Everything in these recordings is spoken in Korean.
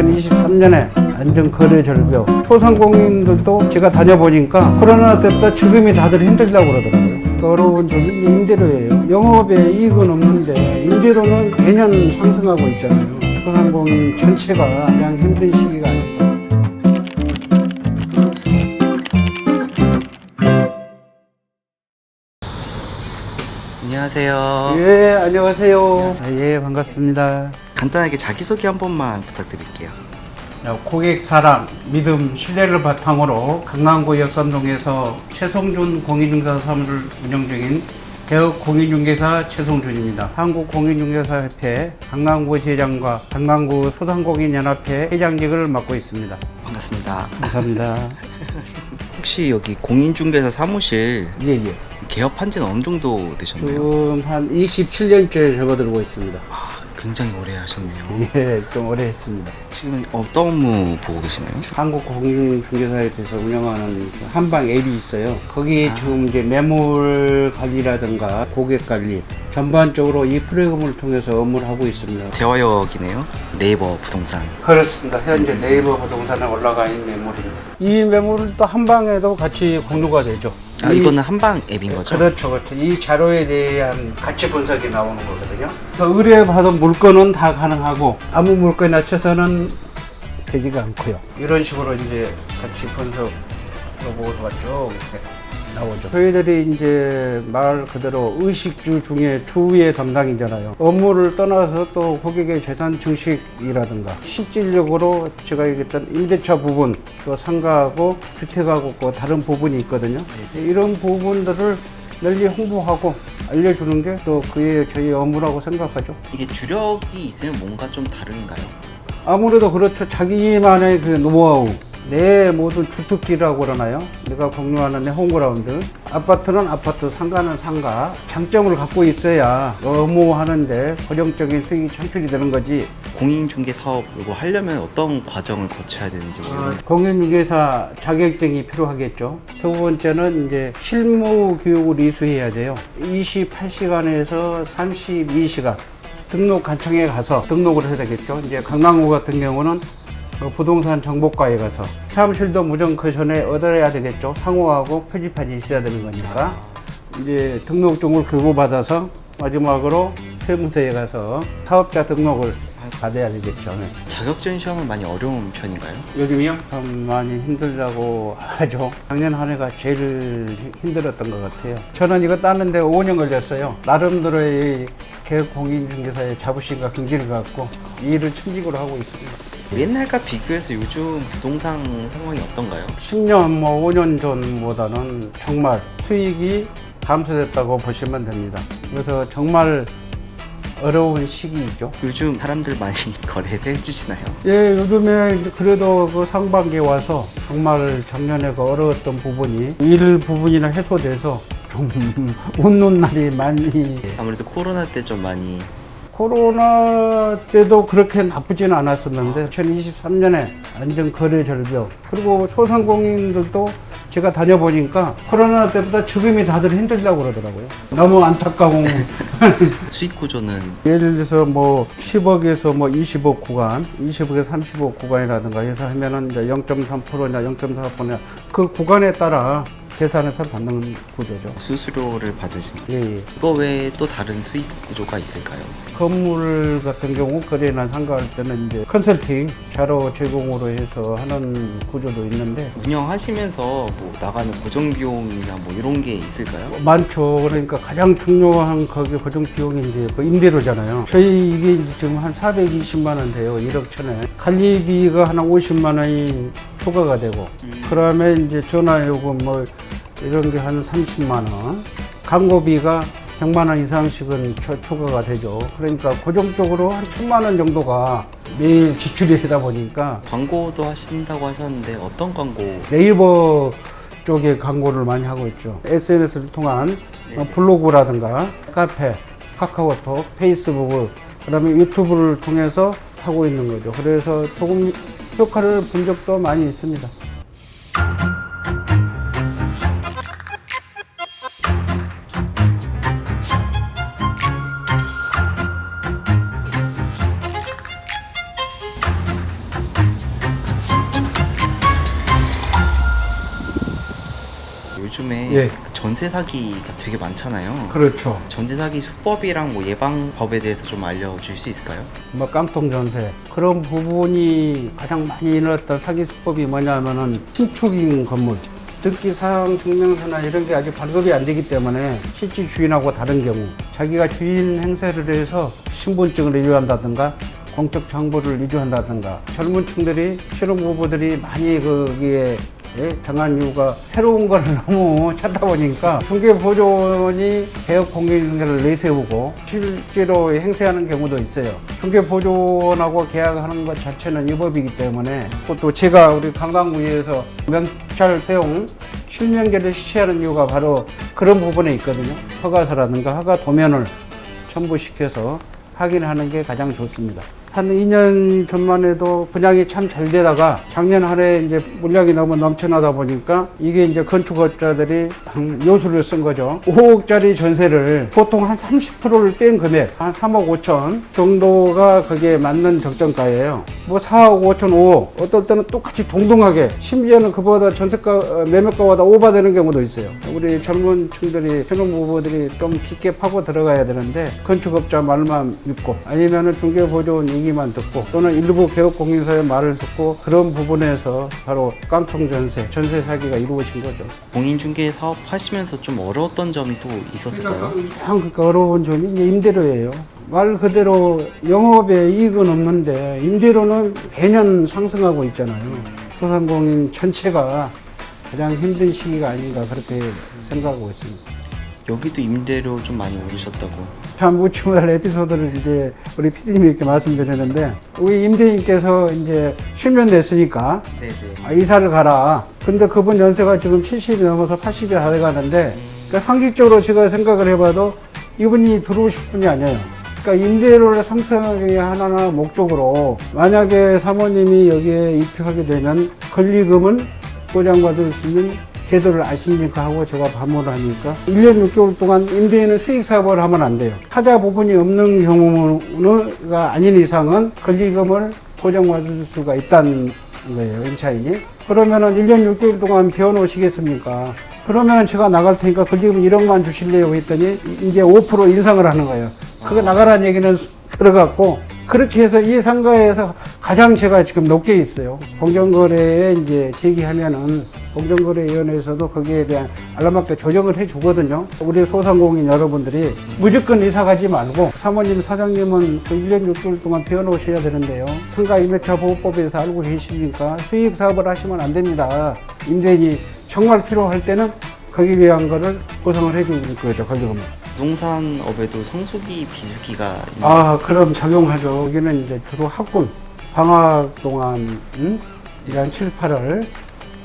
2023년에 안전거래 절벽 소상공인들도 제가 다녀보니까 코로나 때부터 지금이 다들 힘들다고 그러더라고요. 어려운 점이 임대료예요. 영업에 이익은 없는데 임대료는 매년 상승하고 있잖아요. 소상공인 전체가 그냥 힘든 시기가 아닐까. 안녕하세요. 예, 안녕하세요. 예, 반갑습니다. 간단하게 자기소개 한 번만 부탁드릴게요. 고객 사랑, 믿음, 신뢰를 바탕으로 강남구 역삼동에서 최성준 공인중개사 사무를 운영 중인 개업 공인중개사 최성준입니다. 한국공인중개사협회 강남구시장과 강남구 소상공인연합회 회장직을 맡고 있습니다. 반갑습니다. 감사합니다. 혹시 여기 공인중개사 사무실 예. 개업한 지는 어느 정도 되셨나요? 지금 한 27년째 접어들고 있습니다. 굉장히 오래 하셨네요. 예, 좀 오래 했습니다. 지금 어떤 업무 보고 계시나요? 한국공인중개사협회에서 운영하는 한방 앱이 있어요. 거기 지금 이제 매물 관리라든가 고객 관리 전반적으로 이 프로그램을 통해서 업무를 하고 있습니다. 대화역이네요. 네이버 부동산. 그렇습니다. 현재 네이버 부동산에 올라가 있는 매물입니다. 이 매물은 또 한방에도 같이 공유가 되죠. 이거는 한방 앱인 거죠? 그렇죠. 이 자료에 대한 가치 분석이 나오는 거거든요. 그래서 의뢰받은 물건은 다 가능하고 아무 물건이나 쳐서는 되지가 않고요. 이런 식으로 이제 가치 분석 보고서가 쭉 이렇게 나오죠. 저희들이 이제 말 그대로 의식주 중에 주의 담당이잖아요. 업무를 떠나서 또 고객의 재산 증식이라든가 실질적으로 제가 얘기했던 임대차 부분, 또 상가하고 주택하고 그 다른 부분이 있거든요. 이런 부분들을 널리 홍보하고 알려주는 게 또 그게 저희 업무라고 생각하죠. 이게 주력이 있으면 뭔가 좀 다른가요? 아무래도 그렇죠. 자기만의 그 노하우, 내 모든 주특기라고 그러나요? 내가 공유하는 내 홈그라운드. 아파트는 아파트, 상가는 상가. 장점을 갖고 있어야 업무하는데 고정적인 수익이 창출이 되는 거지. 공인중개 사업을 하려면 어떤 과정을 거쳐야 되는지 모르겠어요. 공인중개사 자격증이 필요하겠죠. 두 번째는 이제 실무 교육을 이수해야 돼요. 28시간에서 32시간 등록 관청에 가서 등록을 해야 되겠죠. 이제 강남구 같은 경우는 부동산 정보과에 가서 사무실도 무정 그 전에 얻어야 되겠죠. 상호하고 표지판이 있어야 되는 거니까 이제 등록증을 교부받아서 마지막으로 세무서에 가서 사업자 등록을 받아야 되겠죠. 네. 자격증 시험은 많이 어려운 편인가요? 요즘이요? 참 많이 힘들다고 하죠. 작년 한 해가 제일 힘들었던 것 같아요. 저는 이거 따는데 5년 걸렸어요. 나름대로의 개공인중개사의 자부심과 긍지를 갖고 이 일을 천직으로 하고 있습니다. 옛날과 비교해서 요즘 부동산 상황이 어떤가요? 10년, 5년 전보다는 정말 수익이 감소됐다고 보시면 됩니다. 그래서 정말 어려운 시기이죠. 요즘 사람들 많이 거래를 해주시나요? 예, 요즘에 그래도 그 상반기에 와서 정말 작년에 그 어려웠던 부분이 일 부분이나 해소돼서 좀 웃는 날이 많이. 아무래도 코로나 때 좀 많이 코로나 때도 그렇게 나쁘지는 않았었는데 2023년에 안전거래 절벽 그리고 소상공인들도 제가 다녀보니까 코로나 때보다 지금이 다들 힘들다고 그러더라고요. 너무 안타까운 수익 구조는 예를 들어서 뭐 10억에서 뭐 20억 구간, 20억에서 30억 구간이라든가 해서 하면은 이제 0.3%냐 0.4%냐 그 구간에 따라 계산해서 받는 구조죠. 수수료를 받으신 예. 이거 외에 또 다른 수익 구조가 있을까요? 건물 같은 경우 거래나 상가할 때는 이제 컨설팅 자료 제공으로 해서 하는 구조도 있는데 운영하시면서 뭐 나가는 고정 비용이나 뭐 이런 게 있을까요? 많죠. 그러니까 가장 중요한 거기 고정 비용이 이제 그 임대료잖아요. 저희 이게 지금 한 420만 원 돼요. 1억 천에. 관리비가 한 50만 원이 초과가 되고 그다음에 이제 전화 요금 뭐 이런 게 한 30만 원. 광고비가 100만 원 이상씩은 초과가 되죠. 그러니까 고정적으로 한 1000만 원 정도가 매일 지출이 되다 보니까 광고도 하신다고 하셨는데 어떤 광고? 네이버 쪽에 광고를 많이 하고 있죠. SNS를 통한 블로그라든가 카페, 카카오톡, 페이스북, 그다음에 유튜브를 통해서 하고 있는 거죠. 그래서 조금 효과를 본 적도 많이 있습니다. 요즘에 예. 그 전세 사기가 되게 많잖아요. 그렇죠. 전세 사기 수법이랑 뭐 예방법에 대해서 좀 알려줄 수 있을까요? 뭐 깡통 전세 그런 부분이 가장 많이 일어났던 사기 수법이 뭐냐면은 신축인 건물 등기사항 증명서나 이런 게 아직 발급이 안 되기 때문에 실제 주인하고 다른 경우 자기가 주인 행세를 해서 신분증을 이주한다든가 공적 정보를 이주한다든가 젊은 층들이 신혼부부들이 많이 거기에 당한 이유가 새로운 걸 너무 찾다 보니까 중개보존이 개업공개를 내세우고 실제로 행세하는 경우도 있어요. 중개보존하고 계약하는 것 자체는 위법이기 때문에 또 제가 우리 관광구에서 명찰 사용 실명제를 실시하는 이유가 바로 그런 부분에 있거든요. 허가서라든가 허가 도면을 첨부시켜서 확인하는 게 가장 좋습니다. 한 2년 전만 해도 분양이 참 잘 되다가 작년 한 해 이제 물량이 너무 넘쳐나다 보니까 이게 이제 건축업자들이 요술을 쓴 거죠. 5억짜리 전세를 보통 한 30%를 뺀 금액, 한 3억 5천 정도가 그게 맞는 적정가예요. 뭐 4억 5천, 5억, 어떨 때는 똑같이 동등하게, 심지어는 그보다 전세가, 매매가보다 오버되는 경우도 있어요. 우리 젊은 층들이, 신혼부부들이 좀 깊게 파고 들어가야 되는데 건축업자 말만 믿고 아니면은 중개보존 얘기만 듣고 또는 일부 개업공인사의 말을 듣고 그런 부분에서 바로 깡통 전세 사기가 이루어진 거죠. 공인중개 사업 하시면서 좀 어려웠던 점이 또 있었을까요? 그러니까 어려운 점이 이제 임대료예요. 말 그대로 영업에 이익은 없는데 임대료는 매년 상승하고 있잖아요. 소상공인 전체가 가장 힘든 시기가 아닌가 그렇게 생각하고 있습니다. 여기도 임대료 좀 많이 오르셨다고. 참 묻지 못할 에피소드를 이제 우리 PD님이 이렇게 말씀드렸는데 우리 임대인께서 이제 실면됐으니까 네네. 이사를 가라. 근데 그분 연세가 지금 70이 넘어서 80이 다 돼가는데 그러니까 상식적으로 제가 생각을 해봐도 이분이 들어오실 분이 아니에요. 그러니까 임대료를 상승하게 하나하나 목적으로 만약에 사모님이 여기에 입주하게 되면 권리금은 보장받을 수 있는 제도를 아시니까 하고 제가 반문을 하니까 1년 6개월 동안 임대인은 수익사업을 하면 안 돼요. 타자 부분이 없는 경우가 아닌 이상은 권리금을 보장받을 수가 있다는 거예요, 임차인이. 그러면은 1년 6개월 동안 비워놓으시겠습니까? 그러면 제가 나갈 테니까 권리금 1억만 주실래요? 했더니 이제 5% 인상을 하는 거예요. 그거 나가라는 얘기는 들어갔고 그렇게 해서 이 상가에서 가장 제가 지금 높게 있어요. 공정거래에 이제 제기하면은 공정거래위원회에서도 거기에 대한 알맞게 조정을 해주거든요. 우리 소상공인 여러분들이 무조건 이사 가지 말고 사모님, 사장님은 그 1년 6개월 동안 비워놓으셔야 되는데요. 상가 임대차 보호법에 대해서 알고 계십니까? 수익 사업을 하시면 안 됩니다. 임대인이 정말 필요할 때는 거기 위한 거를 보상을 해주는 거죠, 권리금을. 부동산업에도 성수기, 비수기가 그럼 작용하죠. 여기는 이제 주로 학군, 방학 동안, 한 7, 8월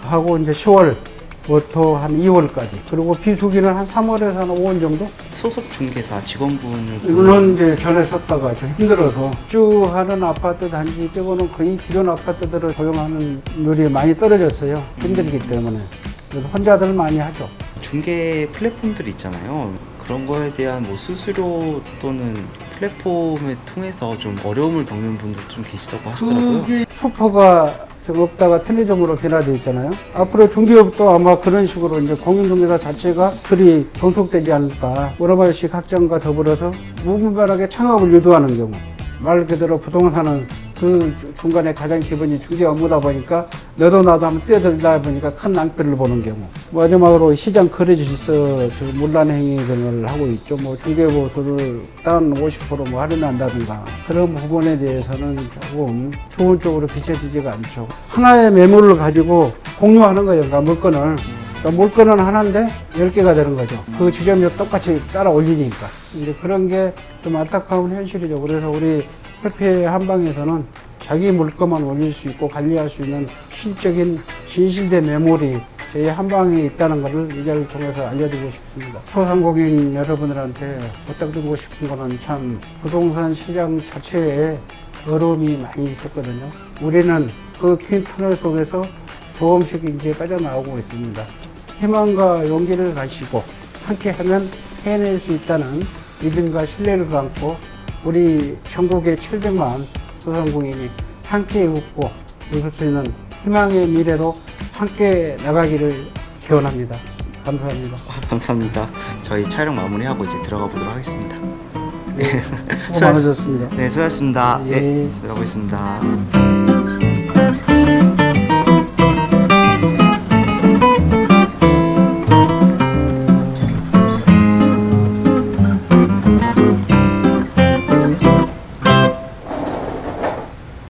하고 이제 10월부터 한 2월까지. 그리고 비수기는 한 3월에서 한 5월 정도? 소속 중개사 직원분을 이거는 이제 전에 썼다가 좀 힘들어서 쭉 하는 아파트 단지 빼고는 거의 기존 아파트들을 고용하는 률이 많이 떨어졌어요. 힘들기 때문에. 그래서 혼자들 많이 하죠. 중개 플랫폼들 있잖아요. 그런 거에 대한 뭐 수수료 또는 플랫폼을 통해서 좀 어려움을 겪는 분들 좀 계시다고 하시더라고요. 그게 슈퍼가 좀 없다가 편의점으로 변화되어 있잖아요. 앞으로 중개업도 아마 그런 식으로 이제 공인중개사 자체가 그리 종속되지 않을까. 여러 가지 확장과 더불어서 무분별하게 창업을 유도하는 경우. 말 그대로 부동산은 그 중간에 가장 기본이 중개 업무다 보니까 너도 나도 한번 뛰어들다 보니까 큰 낭패를 보는 경우. 마지막으로 시장 거래 질서 문란 행위를 하고 있죠. 뭐 중개보수를 단 50% 뭐 할인한다든가 그런 부분에 대해서는 조금 좋은 쪽으로 비춰지지가 않죠. 하나의 매물을 가지고 공유하는 거예요. 그러니까 물건을. 그러니까 물건은 하나인데 10개가 되는 거죠. 그 지점이 똑같이 따라 올리니까. 이제 그런 게 좀 안타까운 현실이죠. 그래서 우리 협회 한방에서는 자기 물건만 올릴 수 있고 관리할 수 있는 실적인 진실된 매물이 저희 한방에 있다는 것을 이 자리를 통해서 알려드리고 싶습니다. 소상공인 여러분들한테 부탁드리고 싶은 거는 참 부동산 시장 자체에 어려움이 많이 있었거든요. 우리는 그 긴 터널 속에서 조금씩 이제 빠져나오고 있습니다. 희망과 용기를 가지고 함께 하면 해낼 수 있다는 믿음과 신뢰를 갖고 우리 전국의 700만 소상공인이 함께 웃고 웃을 수 있는 희망의 미래로 함께 나가기를 기원합니다. 감사합니다. 감사합니다. 저희 촬영 마무리하고 이제 들어가 보도록 하겠습니다. 수고 많으셨습니다. 네, 수고하셨습니다. 예. 네, 들어가보겠습니다.